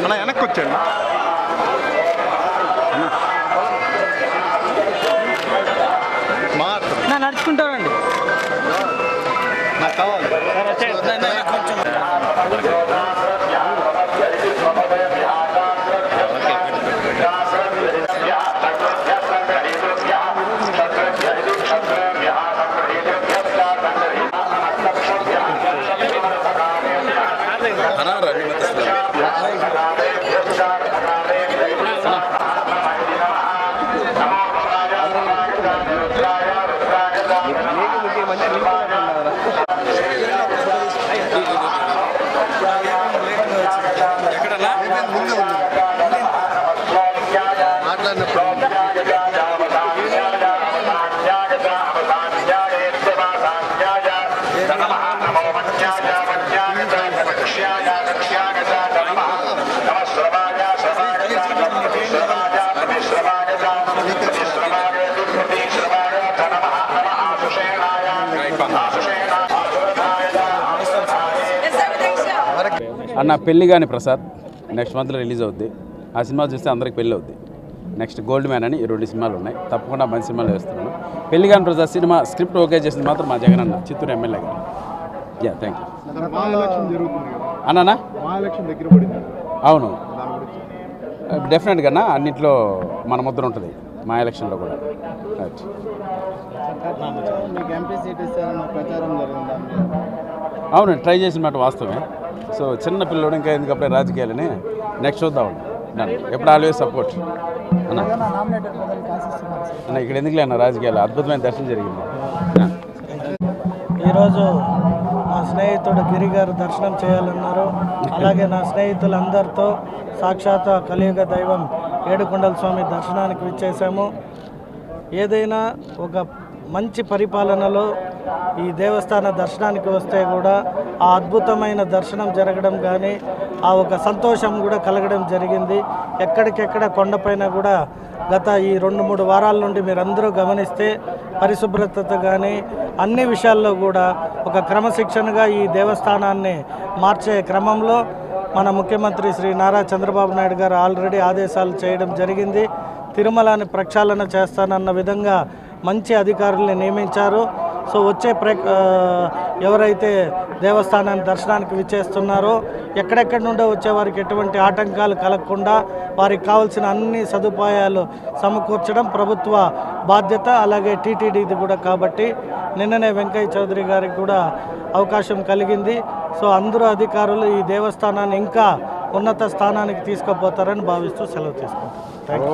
అన్న వెనక్కి వచ్చాడు. నడుచుకుంటానండి, నాకు కావాలి. అన్న పెళ్ళి కానీ ప్రసాద్ నెక్స్ట్ మంత్లో రిలీజ్ అవుద్ది. ఆ సినిమా చూస్తే అందరికి పెళ్ళి అవుద్ది. నెక్స్ట్ గోల్డ్ మ్యాన్ అని 2 సినిమాలు ఉన్నాయి, తప్పకుండా మంచి సినిమాలు వేస్తున్నాను. పెళ్ళి కానీ ప్రసాద్ సినిమా స్క్రిప్ట్ ఓకే చేసింది మాత్రం మా జగన్ అన్న, చిత్తూరు ఎమ్మెల్యే గారు. యా, థ్యాంక్ యూ అన్నా. అవును, డెఫినెట్గా అన్నింటిలో మన ముద్ర ఉంటుంది, మా ఎలక్షన్లో కూడా. అవును, ట్రై చేసిన మాట వాస్తవమే. సో చిన్న పిల్లడు ఇంకా ఎందుకప్పుడే రాజకీయాలని నెక్స్ట్ చూద్దాం. ఎప్పుడు ఆల్వేస్ సపోర్ట్ అన్న. అన్న ఇక్కడ ఎందుకులే అన్న రాజకీయాలు, అద్భుతమైన దర్శనం జరిగింది. ఈరోజు మా స్నేహితుడు గిరి గారు దర్శనం చేయాలన్నారు. అలాగే నా స్నేహితులందరితో సాక్షాత్ కలియుగ దైవం ఏడుకొండల స్వామి దర్శనానికి విచ్చేసాము. ఏదైనా ఒక మంచి పరిపాలనలో ఈ దేవస్థాన దర్శనానికి వస్తే కూడా ఆ అద్భుతమైన దర్శనం జరగడం కానీ ఆ ఒక సంతోషం కూడా కలగడం జరిగింది. ఎక్కడికెక్కడ కొండపైన కూడా గత ఈ 2-3 వారాల నుండి మీరందరూ గమనిస్తే పరిశుభ్రత కానీ అన్ని విషయాల్లో కూడా ఒక క్రమశిక్షణగా ఈ దేవస్థానాన్ని మార్చే క్రమంలో మన ముఖ్యమంత్రి శ్రీ నారా చంద్రబాబు నాయుడు గారు ఆల్రెడీ ఆదేశాలు చేయడం జరిగింది. తిరుమలని ప్రక్షాళన చేస్తానన్న విధంగా మంచి అధికారుల్ని నియమించారు. సో వచ్చే ఎవరైతే దేవస్థానాన్ని దర్శనానికి విచ్చేస్తున్నారో ఎక్కడెక్కడి నుండో వచ్చే వారికి ఎటువంటి ఆటంకాలు కలగకుండా వారికి కావాల్సిన అన్ని సదుపాయాలు సమకూర్చడం ప్రభుత్వ బాధ్యత, అలాగే టీటీడీది కూడా. కాబట్టి నిన్ననే వెంకయ్య చౌదరి గారికి కూడా అవకాశం కలిగింది. సో అందరూ అధికారులు ఈ దేవస్థానాన్ని ఇంకా ఉన్నత స్థానానికి తీసుకుపోతారని భావిస్తూ సెలవు తీసుకుంటారు. Thank you.